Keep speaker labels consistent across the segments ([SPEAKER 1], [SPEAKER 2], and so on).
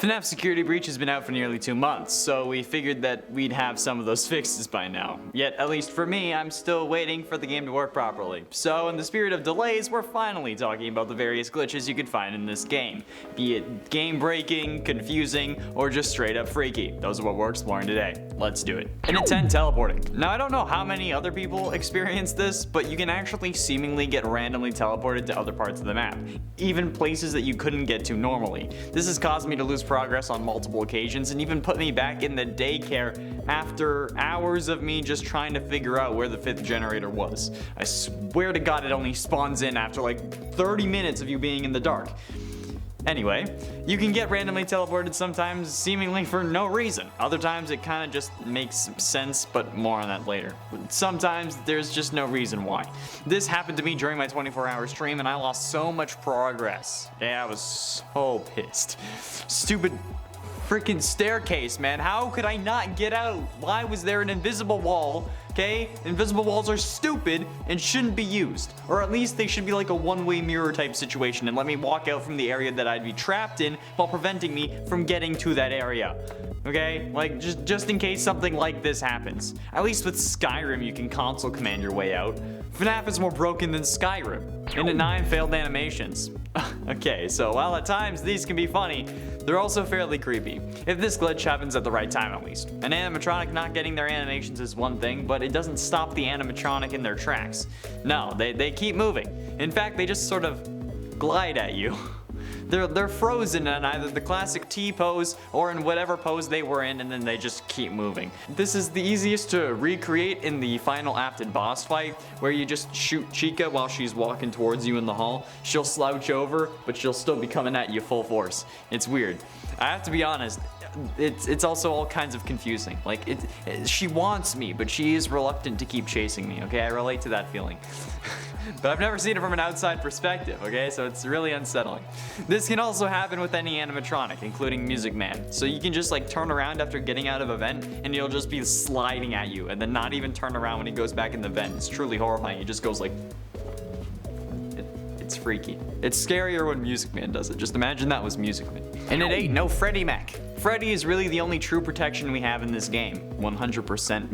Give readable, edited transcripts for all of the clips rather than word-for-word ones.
[SPEAKER 1] Fnaf Security breach has been out for nearly 2 months, so we figured that we'd have some of those fixes by now. Yet, at least for me, I'm still waiting for the game to work properly. So, in the spirit of delays, we're finally talking about the various glitches you could find in this game. Be it game-breaking, confusing, or just straight-up freaky. Those are what we're exploring today. Let's do it. And at 10, teleporting. Now, I don't know how many other people experience this, but you can actually seemingly get randomly teleported to other parts of the map. Even places that you couldn't get to normally. This has caused me to lose progress on multiple occasions and even put me back in the daycare after hours of me just trying to figure out where the 5th generator was. I swear to God it only spawns in after like 30 minutes of you being in the dark. Anyway, you can get randomly teleported sometimes seemingly for no reason. Other times it kind of just makes sense, but more on that later. Sometimes there's just no reason why. This happened to me during my 24-hour stream and I lost so much progress. Yeah, I was so pissed. Stupid freaking staircase, man. How could I not get out? Why was there an invisible wall? Okay, invisible walls are stupid and shouldn't be used. Or at least they should be like a one-way mirror type situation and let me walk out from the area that I'd be trapped in while preventing me from getting to that area. Okay, like just in case something like this happens. At least with Skyrim you can console command your way out. FNAF is more broken than Skyrim. And at 9, failed animations. Okay, so while at times these can be funny, they're also fairly creepy. If this glitch happens at the right time at least. An animatronic not getting their animations is one thing, but it doesn't stop the animatronic in their tracks. No, they keep moving. In fact, they just sort of glide at you. They're frozen in either the classic T pose or in whatever pose they were in, and then they just keep moving. This is the easiest to recreate in the final acted boss fight, where you just shoot Chica while she's walking towards you in the hall. She'll slouch over, but she'll still be coming at you full force. It's weird. I have to be honest, it's also all kinds of confusing. Like, she wants me, but she is reluctant to keep chasing me, okay? I relate to that feeling. But I've never seen it from an outside perspective, okay? So it's really unsettling. This can also happen with any animatronic, including Music Man. So you can just like turn around after getting out of a vent and he'll just be sliding at you and then not even turn around when he goes back in the vent. It's truly horrifying. He just goes like... It's freaky. It's scarier when Music Man does it. Just imagine that was Music Man. And at 8, no Freddy mech. Freddy is really the only true protection we have in this game. 100%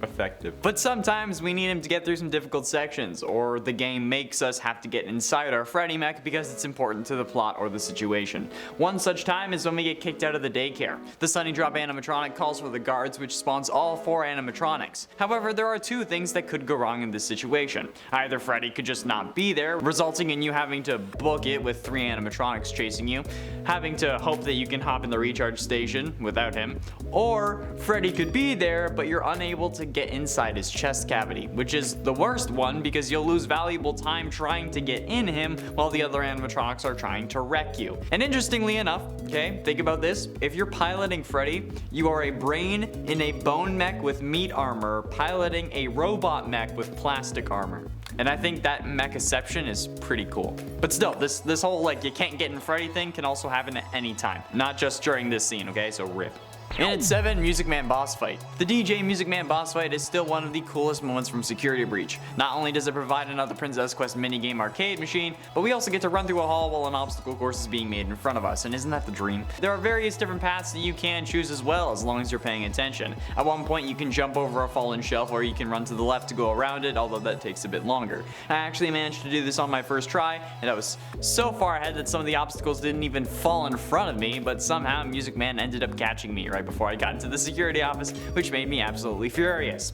[SPEAKER 1] effective. But sometimes we need him to get through some difficult sections, or the game makes us have to get inside our Freddy mech because it's important to the plot or the situation. One such time is when we get kicked out of the daycare. The Sunny Drop animatronic calls for the guards, which spawns all 4 animatronics. However, there are 2 things that could go wrong in this situation. Either Freddy could just not be there, resulting in you having to book it with 3 animatronics chasing you, having to hope that you can hop in the recharge station without him, or Freddy could be there, but you're unable to get inside his chest cavity, which is the worst one because you'll lose valuable time trying to get in him while the other animatronics are trying to wreck you. And interestingly enough, okay, think about this, if you're piloting Freddy, you are a brain in a bone mech with meat armor piloting a robot mech with plastic armor. And I think that mechaception is pretty cool. But still, this whole like you can't get in Freddy thing can also happen at any time, not just during this scene, okay, so rip. And at 7, Music Man boss fight. The DJ Music Man boss fight is still one of the coolest moments from Security Breach. Not only does it provide another Princess Quest minigame arcade machine, but we also get to run through a hall while an obstacle course is being made in front of us, and isn't that the dream? There are various different paths that you can choose as well, as long as you're paying attention. At one point you can jump over a fallen shelf, or you can run to the left to go around it, although that takes a bit longer. I actually managed to do this on my first try, and I was so far ahead that some of the obstacles didn't even fall in front of me, but somehow Music Man ended up catching me right before I got into the security office, which made me absolutely furious.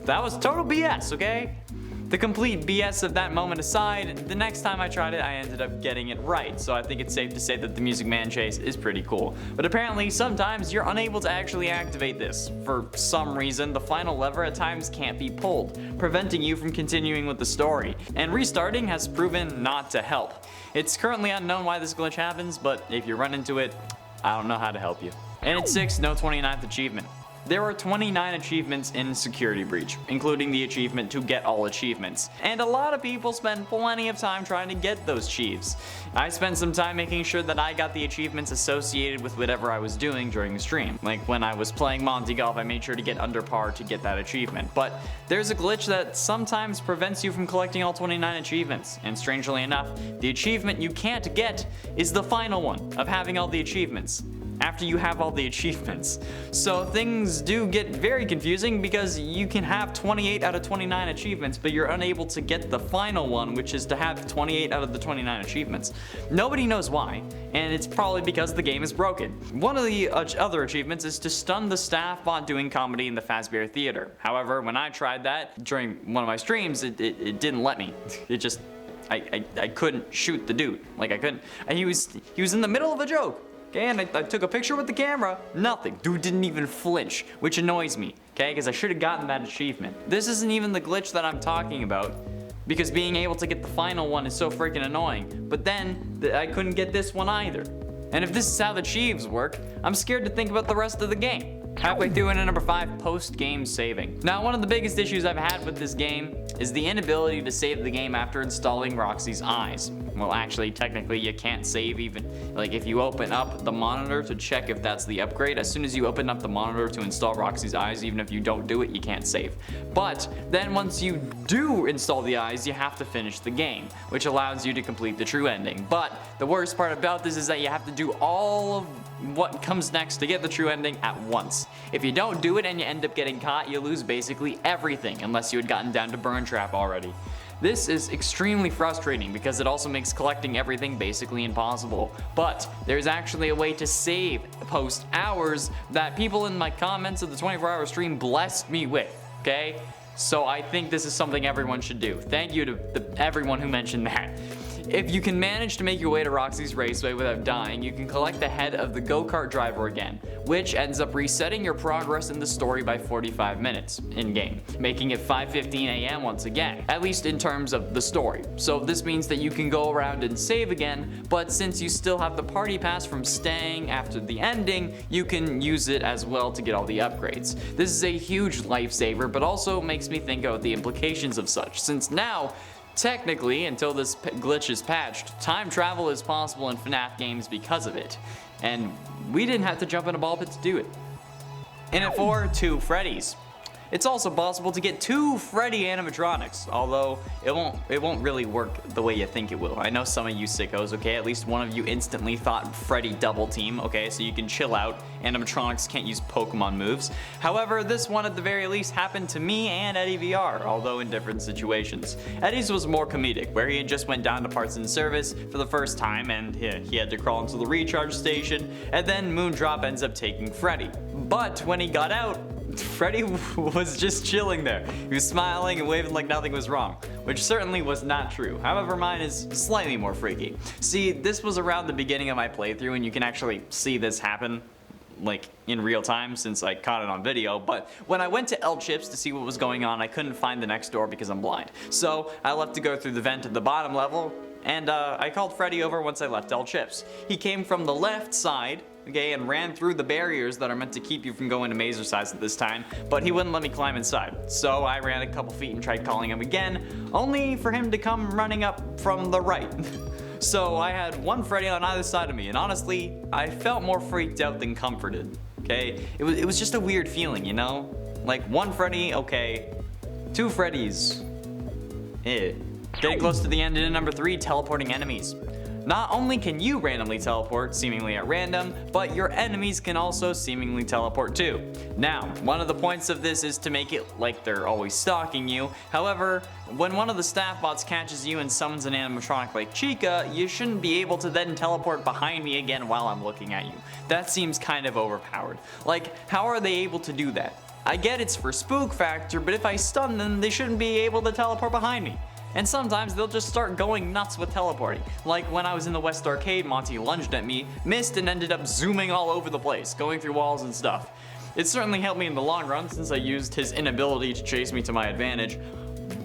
[SPEAKER 1] That was total BS, okay? The complete BS of that moment aside, the next time I tried it, I ended up getting it right, so I think it's safe to say that the Music Man chase is pretty cool. But apparently, sometimes you're unable to actually activate this. For some reason, the final lever at times can't be pulled, preventing you from continuing with the story, and restarting has proven not to help. It's currently unknown why this glitch happens, but if you run into it, I don't know how to help you. And at 6, no 29th achievement. There are 29 achievements in Security Breach, including the achievement to get all achievements. And a lot of people spend plenty of time trying to get those chiefs. I spent some time making sure that I got the achievements associated with whatever I was doing during the stream. Like when I was playing Monty Golf, I made sure to get under par to get that achievement. But there's a glitch that sometimes prevents you from collecting all 29 achievements. And strangely enough, the achievement you can't get is the final one of having all the achievements. After you have all the achievements. So things do get very confusing because you can have 28 out of 29 achievements, but you're unable to get the final one, which is to have 28 out of the 29 achievements. Nobody knows why, and it's probably because the game is broken. One of the other achievements is to stun the staff bot doing comedy in the Fazbear Theater. However, when I tried that during one of my streams, it didn't let me. It just, I couldn't shoot the dude. Like I couldn't, and he was in the middle of a joke. Okay, and I took a picture with the camera, nothing. Dude didn't even flinch, which annoys me, okay, because I should have gotten that achievement. This isn't even the glitch that I'm talking about, because being able to get the final one is so freaking annoying. But then, I couldn't get this one either. And if this is how the Chiefs work, I'm scared to think about the rest of the game. Halfway through into number 5, post-game saving. Now, one of the biggest issues I've had with this game is the inability to save the game after installing Roxy's eyes. Well, actually, technically, you can't save even, like, if you open up the monitor to check if that's the upgrade. As soon as you open up the monitor to install Roxy's eyes, even if you don't do it, you can't save. But then once you do install the eyes, you have to finish the game, which allows you to complete the true ending. But the worst part about this is that you have to do all of what comes next to get the true ending at once. If you don't do it and you end up getting caught, you lose basically everything, unless you had gotten down to Burn Trap already. This is extremely frustrating because it also makes collecting everything basically impossible. But there's actually a way to save post hours that people in my comments of the 24-hour stream blessed me with, okay? So I think this is something everyone should do. Thank you to everyone who mentioned that. If you can manage to make your way to Roxy's Raceway without dying, you can collect the head of the go-kart driver again, which ends up resetting your progress in the story by 45 minutes in-game, making it 5:15 a.m. once again, at least in terms of the story. So this means that you can go around and save again, but since you still have the party pass from staying after the ending, you can use it as well to get all the upgrades. This is a huge lifesaver, but also makes me think about the implications of such, since now, technically, until this glitch is patched, time travel is possible in FNAF games because of it. And we didn't have to jump in a ball pit to do it. In at 4, 2 Freddys. It's also possible to get 2 Freddy animatronics, although it won't really work the way you think it will. I know some of you sickos, okay? At least one of you instantly thought Freddy double team, okay? So you can chill out. Animatronics can't use Pokemon moves. However, this one at the very least happened to me and Eddie VR, although in different situations. Eddie's was more comedic, where he had just went down to parts and service for the first time and he had to crawl into the recharge station, and then Moondrop ends up taking Freddy. But when he got out, Freddy was just chilling there. He was smiling and waving like nothing was wrong, which certainly was not true. However, mine is slightly more freaky. See, this was around the beginning of my playthrough, and you can actually see this happen like in real time since I caught it on video, but when I went to El Chips to see what was going on, I couldn't find the next door because I'm blind. So I left to go through the vent at the bottom level, and I called Freddy over once I left El Chips. He came from the left side, okay, and ran through the barriers that are meant to keep you from going to Mazer size at this time, but he wouldn't let me climb inside. So I ran a couple feet and tried calling him again, only for him to come running up from the right. So I had one Freddy on either side of me, and honestly, I felt more freaked out than comforted, okay? It was just a weird feeling, you know? Like, one Freddy, okay. 2 Freddys, eh. Getting close to the end in number 3, teleporting enemies. Not only can you randomly teleport, seemingly at random, but your enemies can also seemingly teleport too. Now, one of the points of this is to make it like they're always stalking you. However, when one of the staff bots catches you and summons an animatronic like Chica, you shouldn't be able to then teleport behind me again while I'm looking at you. That seems kind of overpowered. Like, how are they able to do that? I get it's for spook factor, but if I stun them, they shouldn't be able to teleport behind me. And sometimes they'll just start going nuts with teleporting. Like when I was in the West Arcade, Monty lunged at me, missed, and ended up zooming all over the place, going through walls and stuff. It certainly helped me in the long run since I used his inability to chase me to my advantage,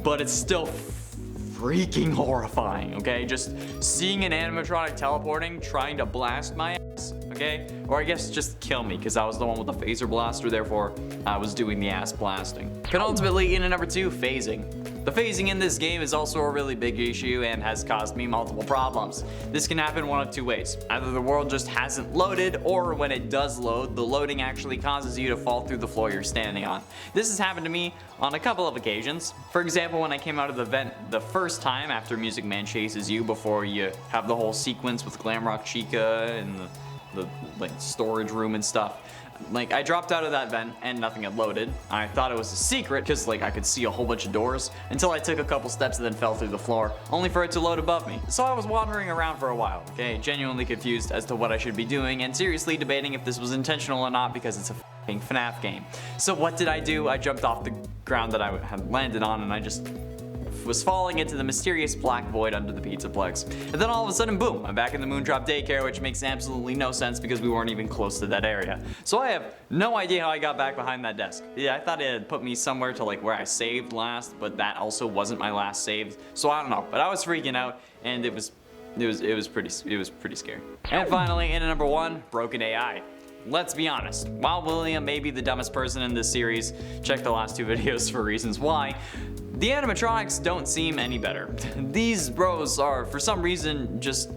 [SPEAKER 1] but it's still freaking horrifying, okay? Just seeing an animatronic teleporting, trying to blast my ass, okay? okay? Or I guess just kill me, because I was the one with the phaser blaster, therefore I was doing the ass blasting. Penultimately, in at number 2, phasing. The phasing in this game is also a really big issue and has caused me multiple problems. This can happen one of two ways. Either the world just hasn't loaded, or when it does load, the loading actually causes you to fall through the floor you're standing on. This has happened to me on a couple of occasions. For example, when I came out of the vent the first time after Music Man chases you before you have the whole sequence with Glamrock Chica and the like storage room and stuff. Like, I dropped out of that vent and nothing had loaded. I thought it was a secret because like I could see a whole bunch of doors until I took a couple steps and then fell through the floor, only for it to load above me. So I was wandering around for a while, okay, genuinely confused as to what I should be doing and seriously debating if this was intentional or not because it's a f***ing FNAF game. So what did I do? I jumped off the ground that I had landed on and I just was falling into the mysterious black void under the Pizzaplex. And then all of a sudden, boom, I'm back in the Moondrop Daycare, which makes absolutely no sense because we weren't even close to that area. So I have no idea how I got back behind that desk. Yeah, I thought it had put me somewhere to like where I saved last, but that also wasn't my last save. So I don't know, but I was freaking out and it was pretty scary. And finally, in at number 1, broken AI. Let's be honest, while William may be the dumbest person in this series, check the last 2 videos for reasons why, the animatronics don't seem any better. These bros are, for some reason, just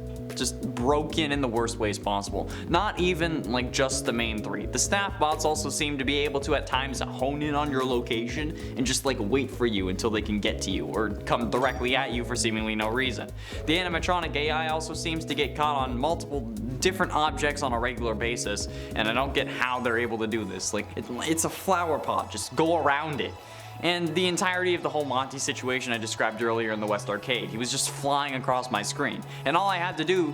[SPEAKER 1] broken in the worst ways possible. Not even like just the main 3. The staff bots also seem to be able to at times hone in on your location and just like wait for you until they can get to you or come directly at you for seemingly no reason. The animatronic AI also seems to get caught on multiple different objects on a regular basis, and I don't get how they're able to do this. Like, it's a flower pot, just go around it. And the entirety of the whole Monty situation I described earlier in the West Arcade. He was just flying across my screen, and all I had to do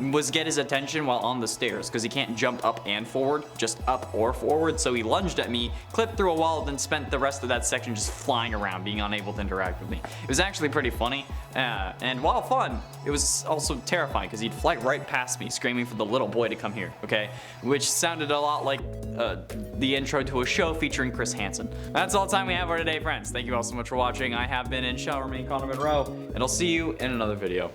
[SPEAKER 1] was get his attention while on the stairs, because he can't jump up and forward, just up or forward, so he lunged at me, clipped through a wall, then spent the rest of that section just flying around, being unable to interact with me. It was actually pretty funny, and while fun, it was also terrifying, because he'd fly right past me, screaming for the little boy to come here, okay? Which sounded a lot like the intro to a show featuring Chris Hansen. That's all the time we have for today, friends. Thank you all so much for watching. I have been and shall remain Connor Monroe, and I'll see you in another video.